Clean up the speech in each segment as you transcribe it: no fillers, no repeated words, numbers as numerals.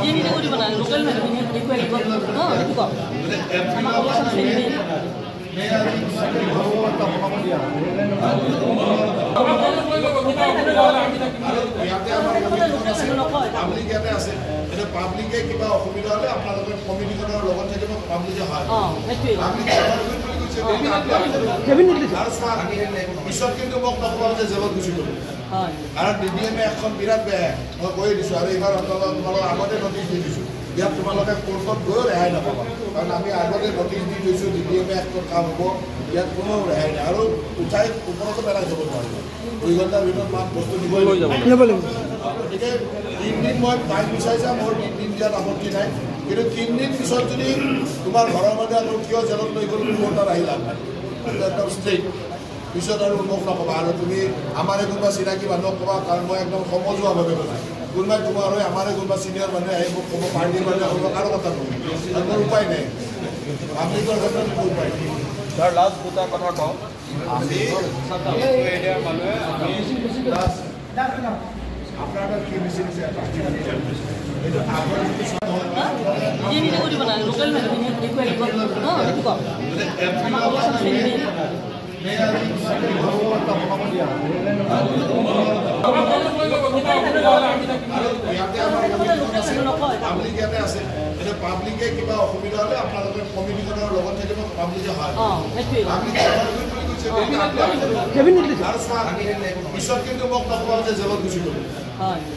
ये नहीं वो बना लोकल में रिक्वेस्ट हां देखो हम ऑप्शन से পাব্লিকে কিবা অসুবিধা হলে আপোনালোকে কমিটিখনৰ লগত থাকিব পাব্লিকে হয় পিছত কিন্তু মোক নকবা যে জেলত গুচি গ'লো কাৰণ ডিডিএমে এখন বিৰাট বেয়া মই কৈ দিছোঁ আৰু এইবাৰ তোমালোকৰ আগতে নটিচ দি দিছোঁ ইয়াত তোমালোকে কোৰ্টত গৈও ৰেহাই নাপাবা কাৰণ আমি আগতে নটিচ দি দিছোঁ ডিডিএমে এখন কাম হ'ব ইয়াত কোনো ৰেহাই নাই আৰু উঠাই ওপৰতো পেলাই যাব নোৱাৰিব 2 ঘণ্টাৰ ভিতৰত মাত বস্তু দিবই লাগিব গতিকে 3 দিন মই টাইম বিচাৰিছা মোৰ 3 দিন দিয়াত আপত্তি নাই কিন্তু 3 দিন পিছত যদি তোমাৰ ঘৰৰ মানুহে আৰু কিয় জেলত লৈ গ'ল মোৰ তাত আহিলা একদম ষ্ট্ৰেইট পিছত আৰু মোক নক'বা আৰু তুমি আমাৰে কোনোবা চিনাকি মানুহক ক'বা কাৰণ মই একদম সমজুৱাভাৱে কৈছোঁ কোনোবাই তোমাৰ হৈ আমাৰে কোনোবা চিনিয়ৰ মানুহে আহি মোক ক'ব পাৰ্টিৰ মানুহে ক'ব কাৰো কথা নহয় মোৰ উপায় নাই পাব্লিকৰ ক্ষেত্ৰত একো উপায় নাই ছাৰ লাষ্ট দুটা কথা কওঁ আমি এৰিয়াৰ মানুহে আপনারা কি মিছিল এটা আগর ये नहीं वो बना लोकल में रिक्वेस्ट हां देखो हम ऑप्शन से পাব্লিকে কিবা অসুবিধা হলে আপোনালোকে কমিটিখনৰ লগত থাকিব পাব্লিকে হয় পিছত কিন্তু মোক নকবা যে জেলত গুচি গ'লো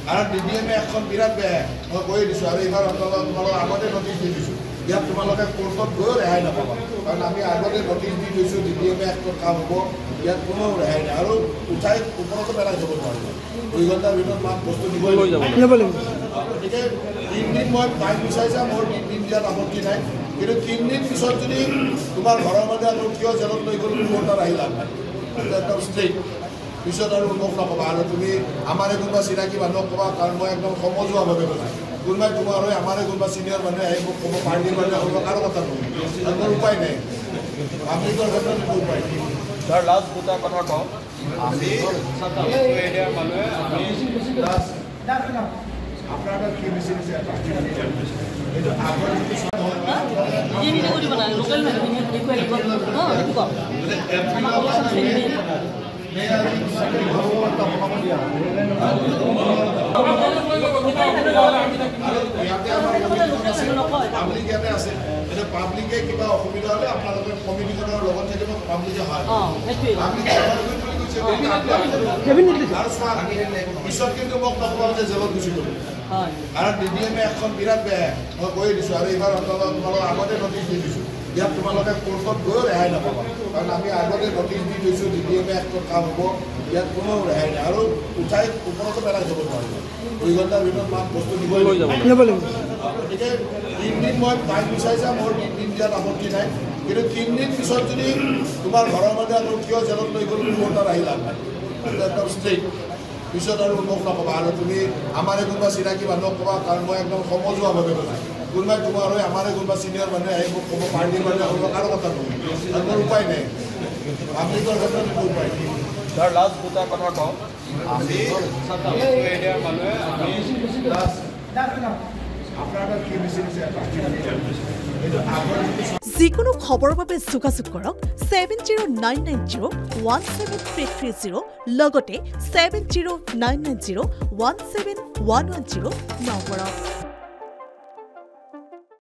কাৰণ ডিডিএমে এখন বিৰাট বেয়া মই কৈ দিছোঁ আৰু এইবাৰ তোমালোকৰ আগতে নটিচ দি দিছোঁ ইয়াত তোমালোকে কোৰ্টত গৈও ৰেহাই নাপাবা কাৰণ আমি আগতে নটিচ দি দিছোঁ ডিডিএমে এখন কাম হ'ব ইয়াত কোনো ৰেহাই নাই আৰু উঠাই ওপৰতো পেলাই যাব নোৱাৰিব 2 ঘণ্টাৰ ভিতৰত মাত বস্তু দিবই লাগিব গতিকে 3 দিন মই টাইম বিচাৰিছা মোৰ 3 দিন দিয়াত আপত্তি নাই কিন্তু 3 দিন পিছত যদি তোমাৰ ঘৰৰ মানুহে আৰু কিয় জেলত লৈ গ'ল মোৰ তাত আহিলা একদম ষ্ট্ৰেইট পিছত আৰু মোক নক'বা আৰু তুমি আমাৰে কোনোবা চিনাকি মানুহক ক'বা কাৰণ মই একদম সমজুৱাভাৱে কৈছোঁ কোনোবাই তোমাৰ হৈ আমাৰে কোনোবা চিনিয়ৰ মানুহে আহি মোক ক'ব পাৰ্টিৰ মানুহে ক'ব কাৰো কথা নহয় মোৰ উপায় নাই পাব্লিকৰ ক্ষেত্ৰত একো উপায় নাই ছাৰ লাষ্ট দুটা কথা কওঁ আমি এৰিয়াৰ মানুহে আপনারা কি মিছিল এটা আগর ये नहीं वो बना लोकल में रिक्वेस्ट हां देखो हम ऑप्शन से পাব্লিকে কিবা অসুবিধা হলে আপোনালোকে কমিটিখনৰ লগত থাকিব পাব্লিকে হয় পিছত কিন্তু মোক নকবা যে জেলত গুচি গ'লো কাৰণ ডিডিএমে এখন বিৰাট বেয়া মই কৈ দিছোঁ আৰু এইবাৰ তোমালোকৰ আগতে নটিচ দি দিছোঁ ইয়াত তোমালোকে কোৰ্টত গৈও ৰেহাই নাপাবা কাৰণ আমি আগতে নটিচ দি দিছোঁ ডিডিএমে এখন কাম হ'ব ইয়াত কোনো ৰেহাই নাই আৰু উঠাই ওপৰতো পেলাই যাব নোৱাৰিব 2 ঘণ্টাৰ ভিতৰত মাত বস্তু দিবই লাগিব গতিকে 3 দিন মই টাইম বিচাৰিছা মোৰ 3 দিন দিয়াত আপত্তি নাই কিন্তু 3 দিন পিছত যদি তোমাৰ ঘৰৰ মানুহে আৰু কিয় জেলত লৈ গ'ল মোৰ তাত আহিলা একদম ষ্ট্ৰেইট পিছত আৰু মোক নক'বা আৰু তুমি আমাৰে কোনোবা চিনাকি মানুহক ক'বা কাৰণ মই একদম সমজুৱাভাৱে কৈছোঁ কোনোবাই তোমাৰ হৈ আমাৰে কোনোবা চিনিয়ৰ মানুহে আহি মোক ক'ব পাৰ্টিৰ মানুহে ক'ব কাৰো কথা নহয় মোৰ উপায় নাই পাব্লিকৰ ক্ষেত্ৰত একো উপায় নাই ছাৰ লাষ্ট দুটা কথা কওঁ আমি এৰিয়াৰ মানুহে আপনাৰা কি মিছিল এটা আগৰ যিকোনো খবৰৰ বাবে যোগাযোগ কৰক 7099017330 লগতে 7099017110 নম্বৰত